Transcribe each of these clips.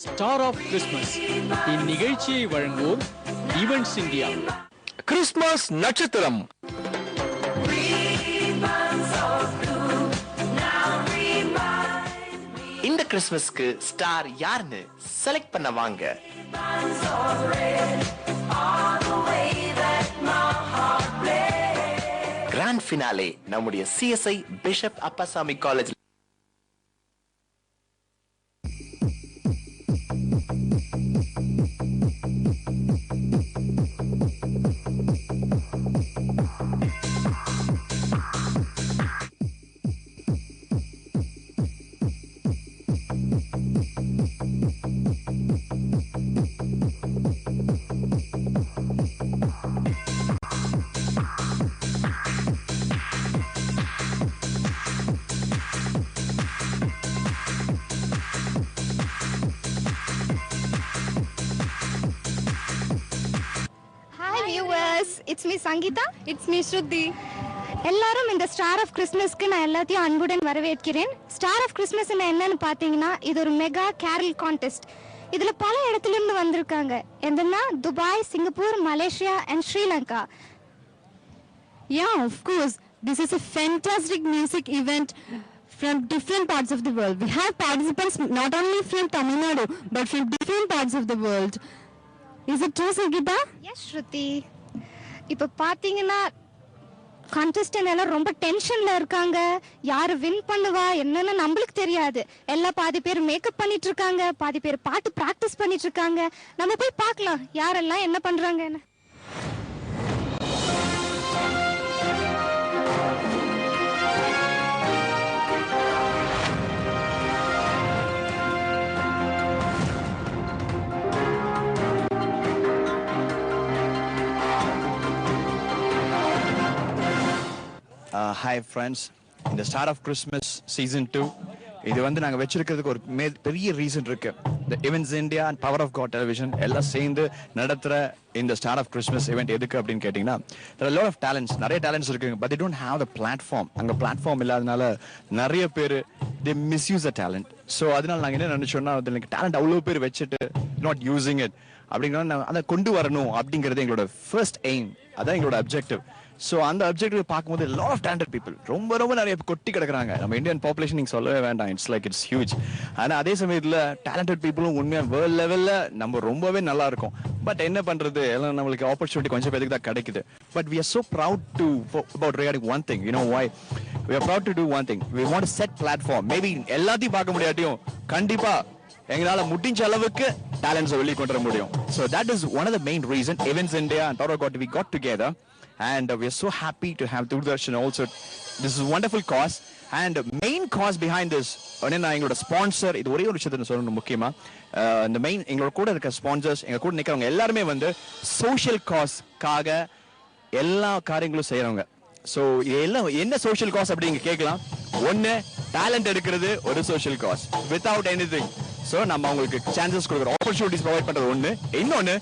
Star of Christmas இந்நிகழ்ச்சியை வழங்குவோர் events India. Christmas நட்சத்திரம். இந்த கிறிஸ்மஸ்க்கு ஸ்டார் யாருன்னு செலக்ட் பண்ண வாங்க. கிராண்ட் ஃபினாலே நம்முடைய CSI bishop Appasamy college. It's me Sangeeta. It's me Shruti. எல்லாரும் இந்த ஸ்டார் ஆஃப் கிறிஸ்மஸ்க்கு நான் எல்லாத்தையும் அன்புடன் வரவேற்கிறேன். ஸ்டார் ஆஃப் கிறிஸ்மஸ் என்னன்னு பார்த்தீங்கன்னா இது ஒரு மெகா கேரல் கான்டெஸ்ட். இதுல பல இடத்துல இருந்து வந்திருக்காங்க. எந்தனா Dubai, Singapore, Malaysia and Sri Lanka. Yeah, of course. This is a fantastic music event from different parts of the world. We have participants not only from Tamil Nadu but from different parts of the world. Is it true, Sangeeta? Yes, Shruti. இப்போ பார்த்தீங்கன்னா contest எல்லாம் ரொம்ப டென்ஷன்ல இருக்காங்க. யாரு win பண்ணுவா என்னன்னு நம்மளுக்கு தெரியாது. பாதி பேர் மேக்கப் பண்ணிட்டு இருக்காங்க, பாதி பேர் பாட்டு பிராக்டிஸ் பண்ணிட்டு இருக்காங்க. நம்ம போய் பார்க்கலாம் யாரெல்லாம் என்ன பண்றாங்கன்னு. Hi friends, இந்த ஸ்டார் ஆஃப் கிறிஸ்மஸ் சீசன் 2 இது வந்து நாங்கள் வச்சிருக்கிறதுக்கு ஒரு பெரிய ரீசன் இருக்கு. இந்த events India and Power of God Television எல்லாம் சேர்ந்து நடத்துகிற இந்த ஸ்டார் ஆஃப் கிறிஸ்மஸ் ஈவெண்ட் எதுக்கு அப்படின்னு கேட்டிங்கன்னா, லாட் ஆஃப் டேலண்ட்ஸ், நிறைய டேலண்ட்ஸ் இருக்குங்க. But they don't have the platform. அங்கே பிளாட்ஃபார்ம் இல்லாதனால நிறைய பேர் they misuse the talent. So அதனால நாங்கள் என்ன நினைச்சோம்னா, எனக்கு டேலண்ட் அவ்வளோ பேர் வச்சுட்டு நாட் யூசிங் இட் அப்படிங்கிற அதை கொண்டு வரணும் அப்படிங்கிறது எங்களோட ஃபர்ஸ்ட் எய்ம். அதான் எங்களோட அப்ஜெக்டிவ். ஸோ அந்த அப்ஜெக்டிவ் பார்க்கும்போது லாட் ஆஃப் டேலண்டட் பீப்புள் ரொம்ப நிறைய கொட்டி கிடக்குறாங்க. நம்ம இந்தியன் பாப்புலேஷன் நீங்கள் சொல்லவே வேண்டாம். It's huge. ஆனால் அதே சமயத்தில் டேலண்டட் பீப்புளும் உண்மையாக வேர்ல்ட் லெவலில் நம்ம ரொம்பவே நல்லா இருக்கும். பட் என்ன பண்ணுறது, எல்லாம் நம்மளுக்கு ஆப்பர்ச்சுனிட்டி கொஞ்சம் பேருக்கு தான் கிடைக்குது. But we are so proud to about regarding one thing. You know why? We are proud to do one thing. We want to set platform. Maybe எல்லாத்தையும் பார்க்க முடியாட்டியும் கண்டிப்பா எங்களால முடிஞ்ச அளவுக்கு டேலண்ட்ஸை வெளியே கொண்டு வர முடியும். So that is one of the main reason Events India and Power God we got together. And we are so happy to have Doordarshan also. This is a wonderful cause. And main cause behind this, எங்களோட sponsor, இது ஒரே ஒரு விஷயத்தை சொல்லணும் முக்கியமா. இந்த main எங்களோட கூட இருக்க ஸ்பான்சர்ஸ், எங்க கூட நிற்கிறவங்க எல்லாருமே வந்து சோஷியல் காஸ்க்காக எல்லா காரியங்களும் செய்யறவங்க. ஸோ எல்லாம் என்ன சோஷியல் காஸ் அப்படிங்க கேட்கலாம். ஒன்று, டேலண்ட் எடுக்கிறது ஒரு social cos without anything. So நம்ம அவங்களுக்கு சான்சஸ் கொடுக்குறோம், ஆப்பர்ச்சுனிட்டிஸ் ப்ரொவைட் பண்றது ஒன்று. இன்னொன்று,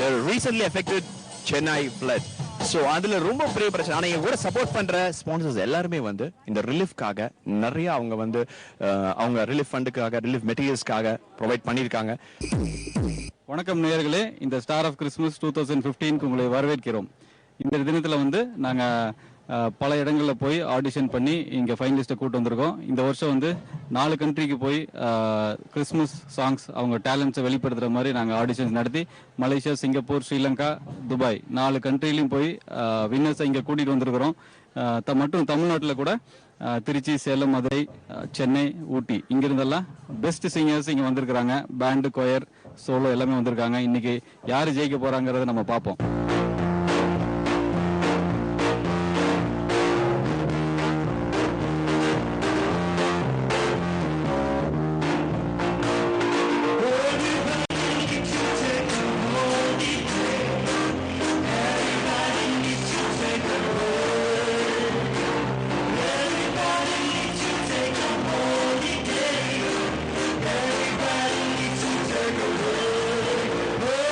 the recently affected Chennai flood. So அதுல ரொம்ப பெரிய பிரச்சனை. ஆனால் எங்க கூட சப்போர்ட் பண்ற ஸ்பான்சர்ஸ் எல்லாருமே வந்து இந்த ரிலீஃப்காக நிறைய அவங்க வந்து அவங்க ரிலீஃப் ஃபண்டுக்காக, ரிலீஃப் மெட்டீரியல்ஸ்க்காக ப்ரொவைட் பண்ணியிருக்காங்க. வணக்கம் நேயர்களே, இந்த ஸ்டார் ஆஃப் கிறிஸ்மஸ் 2015 உங்களை வரவேற்கிறோம். இந்த தினத்தில் வந்து நாங்கள் பல இடங்களில் போய் ஆடிஷன் பண்ணி இங்கே ஃபைனலிஸ்ட்டை கூட்டு வந்திருக்கோம். இந்த வருஷம் வந்து 4 கண்ட்ரிக்கு போய் கிறிஸ்மஸ் சாங்ஸ் அவங்க டேலண்ட்ஸை வெளிப்படுத்துகிற மாதிரி நாங்கள் ஆடிஷன்ஸ் நடத்தி மலேசியா, சிங்கப்பூர், ஸ்ரீலங்கா, துபாய் 4 கண்ட்ரிலையும் போய் வின்னர்ஸை இங்கே கூட்டிகிட்டு வந்திருக்கிறோம். மற்றும் தமிழ்நாட்டில் கூட திருச்சி, சேலம், மதுரை, சென்னை, ஊட்டி இங்கிருந்தெல்லாம் பெஸ்ட் சிங்கர்ஸ் இங்கே வந்திருக்கிறாங்க. பேண்டு, கொயர், சோலோ எல்லாமே வந்திருக்காங்க. இன்னைக்கு யார் ஜெயிக்க போகிறாங்கிறத நம்ம பார்ப்போம். Everybody needs to take a look. Oh,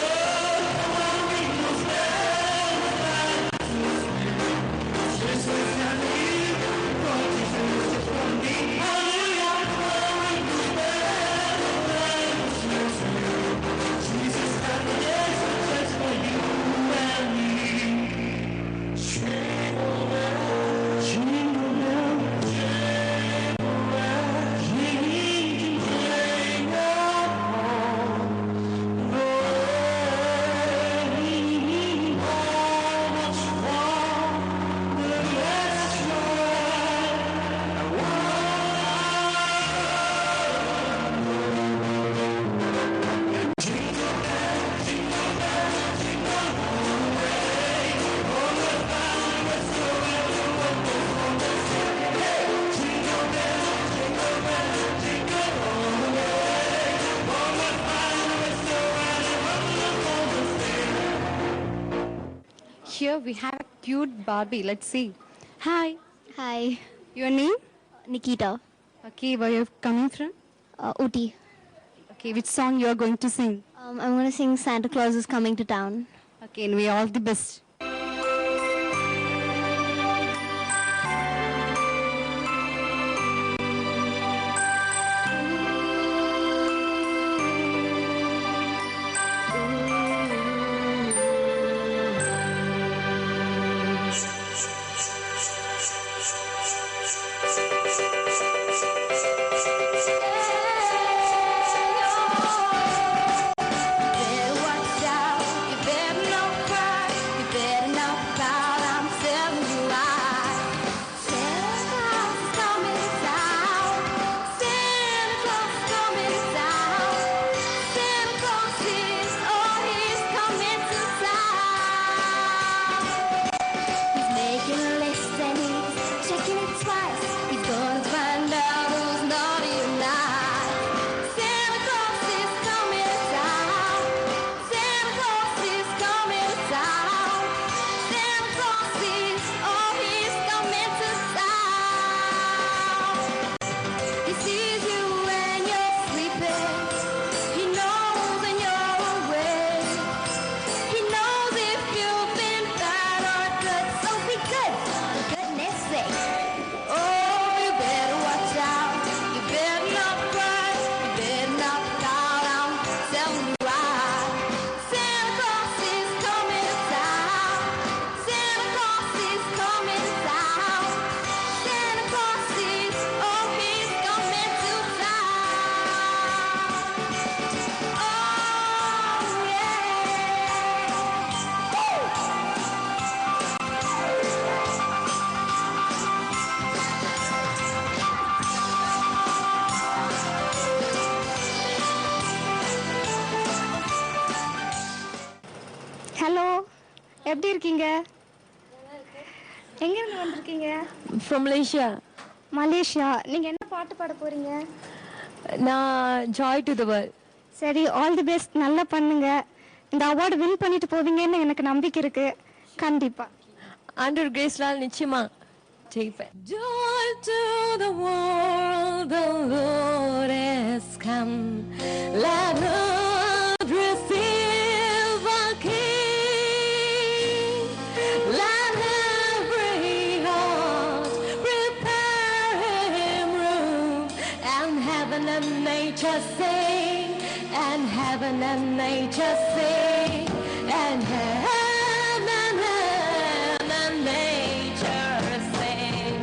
we have a cute Barbie. Let's see. Hi. Hi, Your name? Nikita, Okay, where you're coming from? Uti. Okay, which song you are going to sing? I'm going to sing Santa Claus is Coming to Town. Okay, and we all the best. Hello, எப்படி இருக்கீங்க? எங்க இருந்து வந்திருக்கீங்க? From Malaysia. Malaysia. நீங்க என்ன பாட்டு பாட போறீங்க? நான் Joy to the World. சரி, ஆல் தி பெஸ்ட், நல்லா பண்ணுங்க. இந்த அவார்டு வின் பண்ணிட்டு போவீங்கன்னு எனக்கு நம்பிக்கை இருக்கு. கண்டிப்பா. ஆண்டவர் கிரேஸ்லால் நிச்சயமா ஜெயிப்பேன். Joy to the world, the Lord has come. Let earth receive a King. Let every heart prepare him room. And heaven and nature sing. And heaven and nature sing. And heaven and nature sing.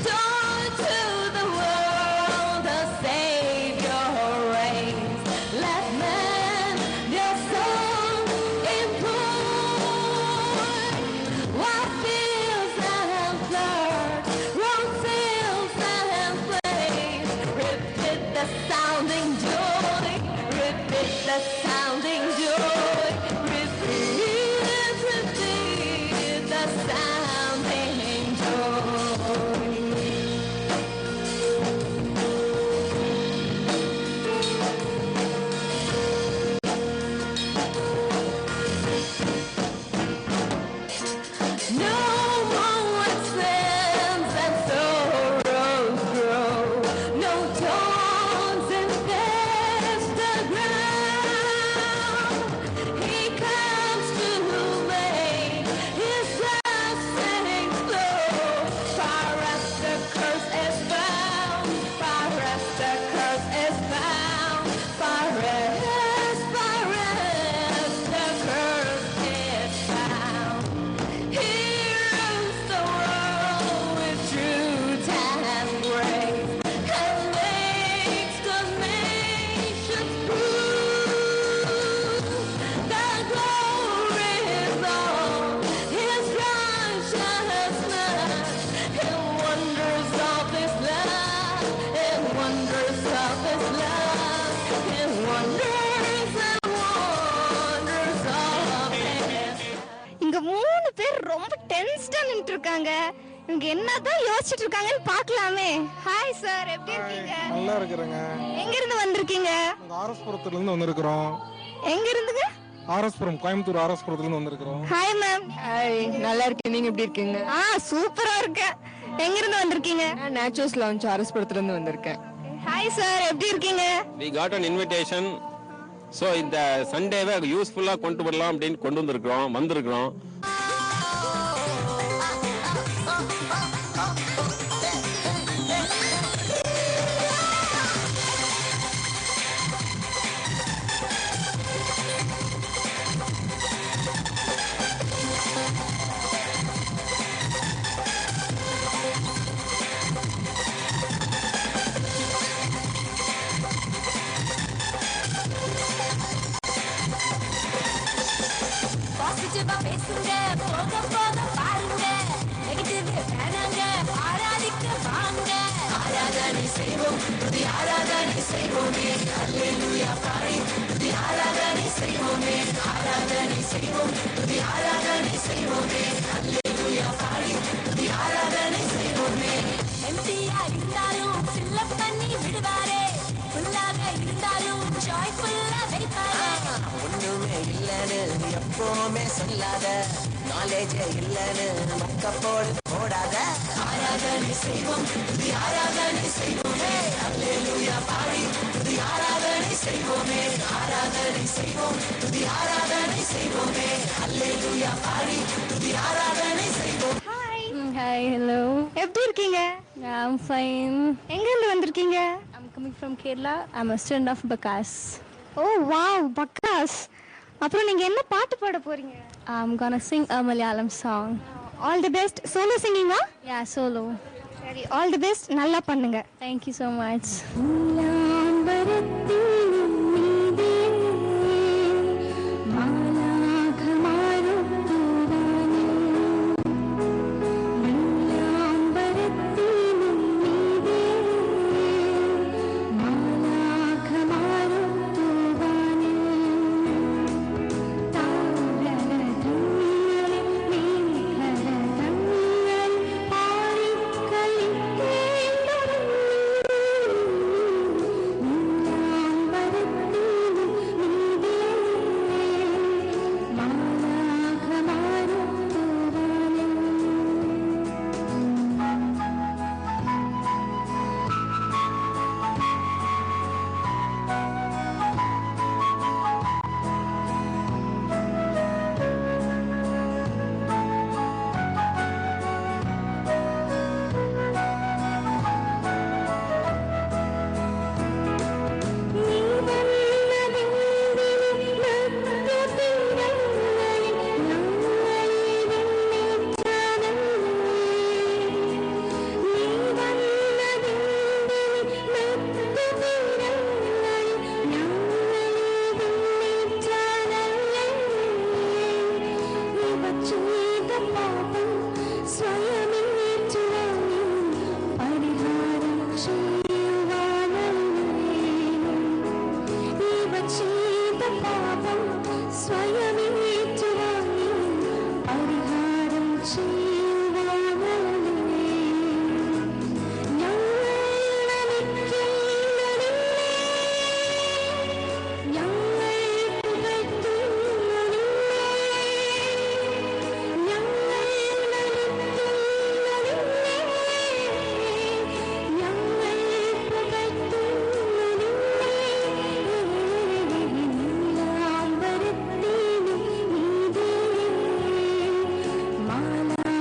Joy to the world, the Savior reigns. Let men their song employ. What fields and floods, road fields and plains. Repeat the sounding joy. Repeat the sounding joy. Repeat the sounding joy. No more sins and sorrows grow. No thorns infest the ground. He comes to make his blessings flow. Far as the curse is found. Far as the curse is found. Far as the curse is found. He rules the world with truth and grace, and makes the nations prove the glory is on his righteousness. In wonders of his love, in wonders of his love, in wonders and wonders of his. இங்க 3 பேர் ரொம்ப டென்ஸ்டா நின்னுட்டு இருக்காங்க. இவங்க என்னதான் யோசிச்சுட்டு இருக்காங்கன்னு பார்க்கலாமே. ஹாய் சார், எப்படி இருக்கீங்க? நல்லா இருக்கிறேங்க. எங்க இருந்து வந்திருக்கீங்க? நாங்க ஆர்எஸ்புரத்துல இருந்து வந்திருக்கிறோம். எங்க இருந்துங்க? ஆர்எஸ்புரம், கோயம்புத்தூர் ஆர்எஸ்புரத்துலேருந்து வந்திருக்கிறோம். Hi ma'am. ஹாய், நல்லா இருக்கேன். நீங்க எப்படி இருக்கீங்க? சூப்பரா இருக்கேன். எங்க இருந்து வந்திருக்கீங்க? நான் நேச்சுரல்ஸ் லான்ச் ஆர்எஸ்புரத்துலேருந்து வந்திருக்கேன். ஹாய் சார், எப்படி இருக்கீங்க? We got an invitation. So இந்த சண்டேவை யூஸ்ஃபுல்லாக கொண்டு வரலாம் அப்படின்னு கொண்டு வந்திருக்கிறோம். பாசிட்டிவா பேசுங்க, போக போக பாருங்க, நெகட்டிவ் வேணாங்க, ஆராதிக்க வாங்க. ஆராதனை செய்வோம், துதி ஆராதனை செய்வோமே, அல்லேலூயா பாடி துதி ஆராதனை செய்வோமே, ஆராதனை செய்வோம், துதி ஆராதனை செய்வோமே, அல்லேலூயா பாடி துதி ஆராதனை செய்வோமே. எம்டியா இருந்தாலும் ஃபில்லப் பண்ணி விடுவாரே, ஃபுல்லாக இருந்தாலும் ஜாய்ஃபுல்லா வைப்பாரே. ஒண்ணுமே இல்லைன்னு எப்பவுமே சொல்லாத, நாலேஜ் இல்லைன்னு மக்கப்போடு போடாத. ஆராதனை செய்வோம், துதி ஆராதனை செய்வோமே, அல்லேலூயா பாடி துதி ஆராதனை செய்வோமே, ஆராதனை செய்வோம், துதி ஆராதனை செய்வோமே, அல்லேலூயா பாடி துதி ஆராதனை செய்வோம். ஹாய். Hi, hello. எப்படி இருக்கீங்க? I'm fine. எங்க இருந்து வந்திருக்கீங்க? I'm coming from Kerala. I'm a student of Bakas. Oh wow, Bakas. அப்புறம் நீங்க என்ன பாட்டு பாட போறீங்க? I'm gonna sing a Malayalam song. All the best. Solo சிங்கிங்கா? Yeah, solo. சரி, ஆல் தி பெஸ்ட். நல்லா பண்ணுங்க. Thank you so much. Mala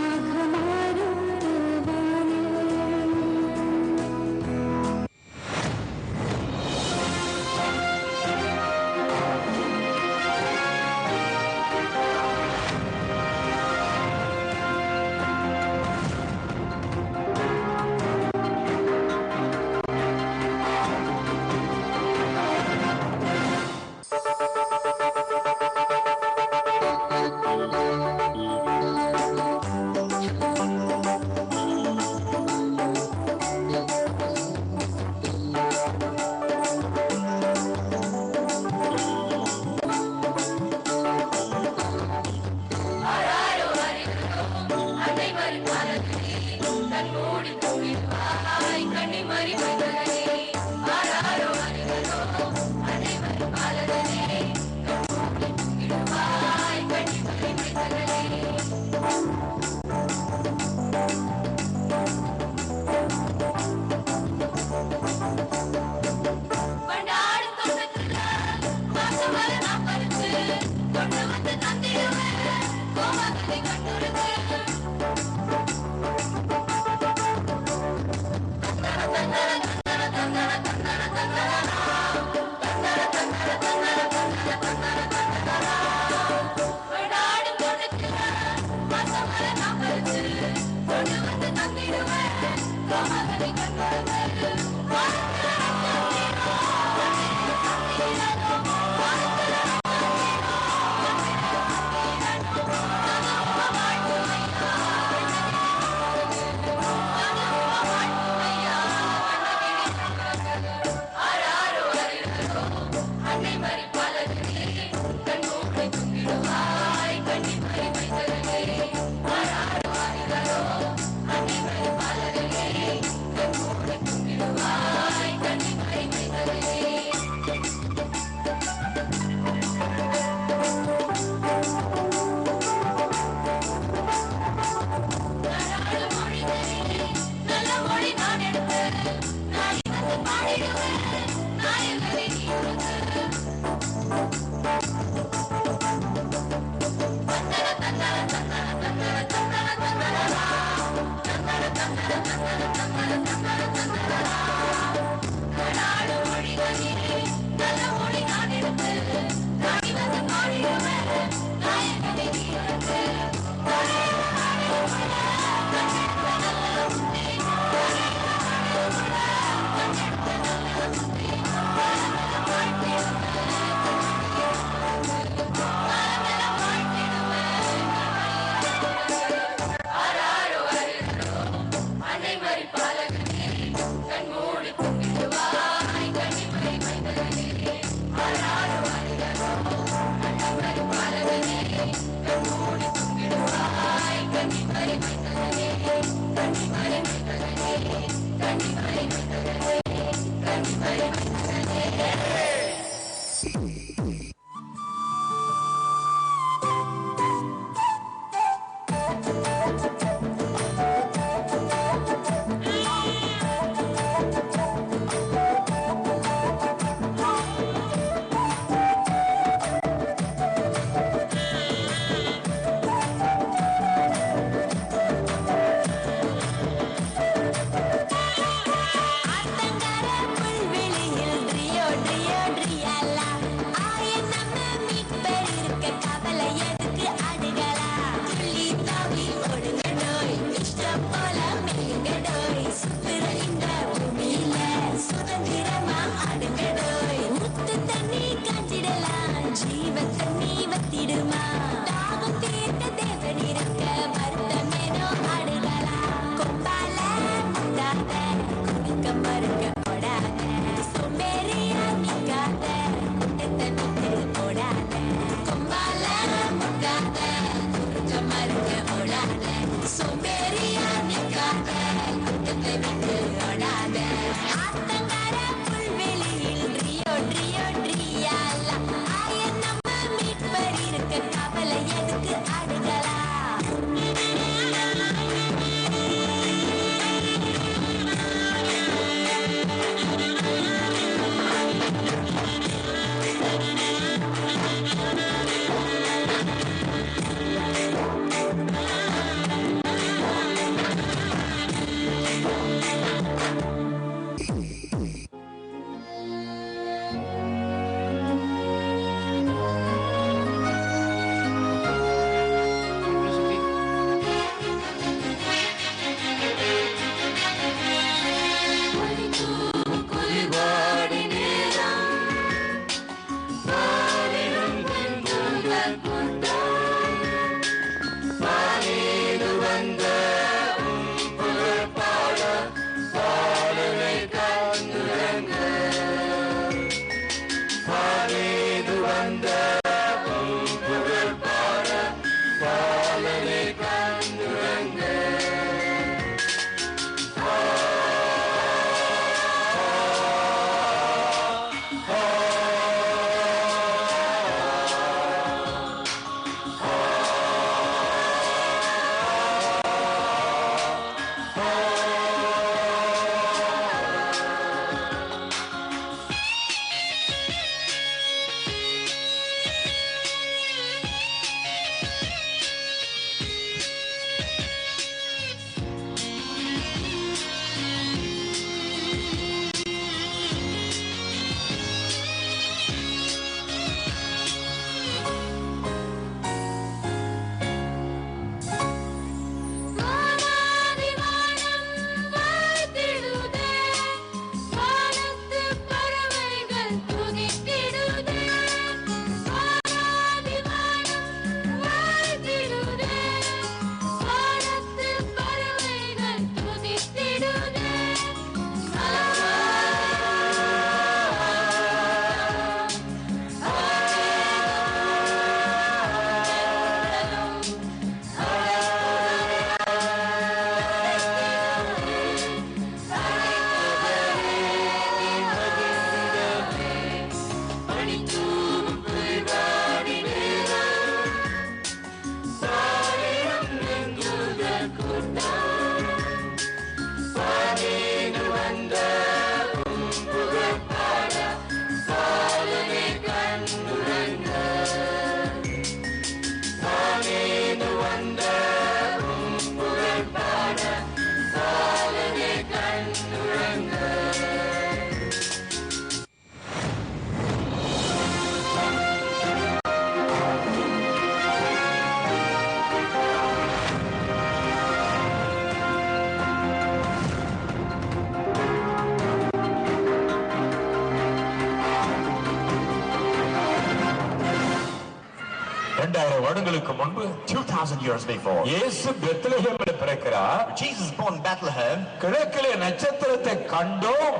வருடங்களுக்கு முன்பு 2000 years before, இயேசு பெத்லகேமில் பிறக்கிறார். Jesus is born in Bethlehem. கிழக்கிலே நட்சத்திரத்தை கண்டோம்,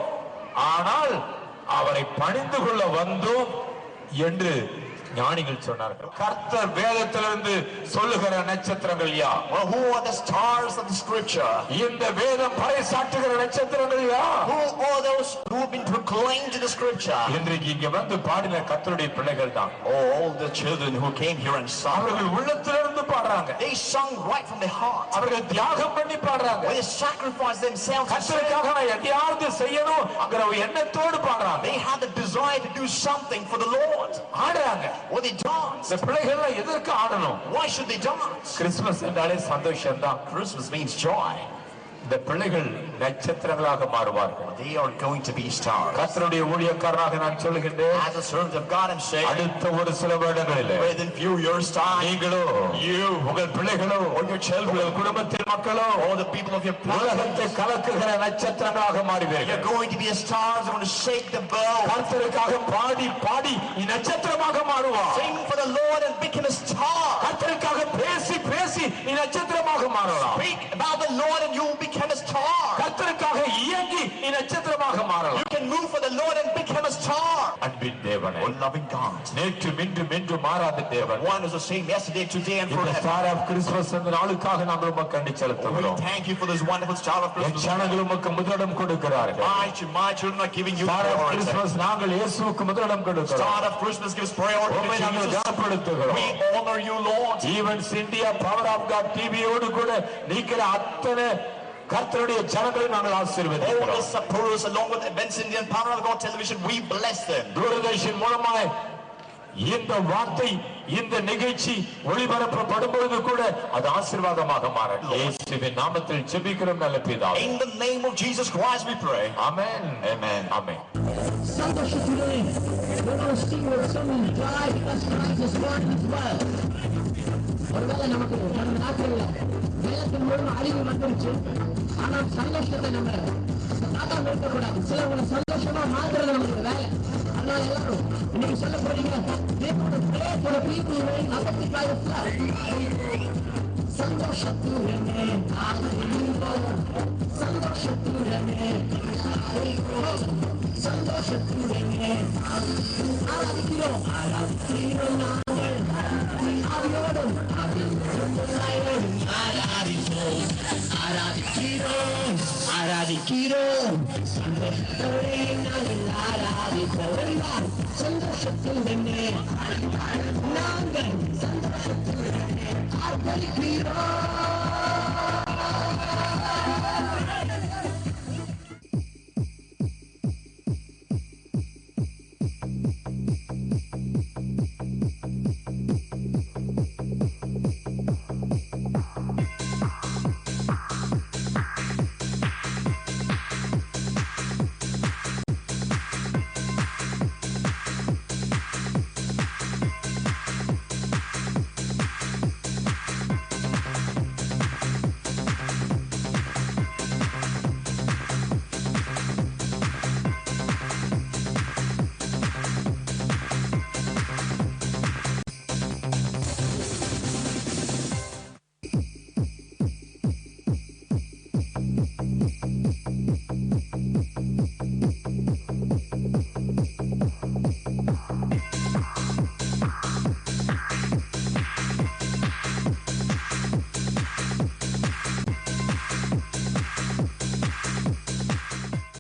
ஆனால் அவரை பணிந்து கொள்ள வந்தோம் என்று ஞானிகள் சொன்னார்கள். கர்த்தர் வேதத்திலிருந்து சொல்லுகிற நட்சத்திரங்கள் யார்? Well, who are the stars of the scripture? இந்த வேதம் பறைசாற்றுகிற நட்சத்திரங்கள் யார்? Who are those who have been proclaimed to the scripture? இன்றைக்கு இங்க வந்து பாடின கர்த்தருடைய பிள்ளைகள் தான். All the children who came here and sung. அவர்கள் உள்ளத்திலிருந்து பாடுறாங்க. They sung right from their heart. அவர்கள் தியாகம் பண்ணி பாடுறாங்க. They sacrificed themselves. கர்த்தருக்காக நான் எதையாவது செய்யணும்ங்கற எண்ணத்தோடு பாடுறாங்க. They had the desire to do something for the Lord. ஆடுறாங்க. Or they dance. இந்த பிள்ளைகள் எதற்கு ஆடணும்? Why should they dance? Christmas என்றாலே சந்தோஷம் தான். Christmas means joy. இந்த பிள்ளைகள் நட்சத்திரங்களாக மாறுவார்கள். They are going to be stars. கர்த்தருடைய ஊழியக்காரராக நான் சொல்லுகின்றேன், as a servant of God, I'm saying, அடுத்த ஒரு சில வருடங்களிலே, within few years time, நீங்களோ, you, உங்கள் பிள்ளைகளோ, or your children, உங்கள் குடும்பத்தின் மக்களோ, or the people of your உலகத்தை கலக்குகிற நட்சத்திரங்களாக மாறுவீர்கள். You're going to be a stars, going to shake the world. கர்த்தருக்காக பாடி பாடி நீ நட்சத்திரமாக மாறுவாய். Sing for the Lord and become a star. கர்த்தருக்காக பேசி பேசி நீ நட்சத்திரமாக மாறலாம். Speak about the Lord and you will become a star. கர்த்தருக்காக இயங்கி நீ நட்சத்திரமாக மாறலாம். You can move for the Lord and become a star. அன்பின் தேவனே, oh loving God, நேற்று இன்று மாறாத தேவன், one is the same yesterday, today and forever. Star of Christmas என்ற நாளுக்காக நாம் உமக்கு நன்றி செலுத்துகிறோம். We thank you for this wonderful star of Christmas. ஜனங்கள் உமக்கு முதலிடம் கொடுக்கிறார்கள். My children are giving you star of priority. Christmas நாங்கள் இயேசுவுக்கு முதலிடம் கொடுக்கிறோம். Star of Christmas gives priority உம்மை to நாங்கள் Jesus. கனப்படுத்துகிறோம். We honor you, Lord. Evans India power of God டிவியோடு கூட நீக்கிற அத்தனை கர்த்தருடைய ஜனங்களை நாங்கள் All ஆசீர்வதிக்கிறோம். the supporters along with Events Indian Power of God Television, we bless them. தூரதர்ஷன் மூலமாய் இந்த வார்த்தை, இந்த நிகழ்ச்சி ஒளிபரப்பப்படும் பொழுது கூட அது ஆசீர்வாதமாக மாறும். இயேசுவின் நாமத்தில் ஜெபிக்கிறோம் நல்ல பிதாவே. In the name of Jesus Christ we pray. Amen. Amen. Amen. சந்தோஷத்திலே we're sing with some joy because Christ is born as well. ஒருவேளை நமக்கு நம்ம நாட்டில் வெள்ளத்தின் மூலம் அழிவு வந்துருச்சு, ஆனால் சந்தோஷத்தை நம்ம சாதாரண இருக்கக்கூடாது. சிலவங்களை சந்தோஷமா மாத்துறது நமக்கு வேலை. அதனால எல்லாரும் இன்னைக்கு சொல்ல போறீங்க, சந்தோஷத்துடனே சந்தோஷத்துடனே சந்தோஷத்துடனே ஆராதிக்கிறோம் ஆராதிக்கிறோம் நாங்கள் ஆவியோடும் ஆராதிக்கிறோம் ஆராதிக்கிறோம் ஆராதிக்கிறோம் சந்தோஷத்தோடே நாங்கள் ஆராதிக்கிறோம் சந்தோஷத்துடனே நாங்கள் சந்தோஷத்துடனே ஆராதிக்கிறோம்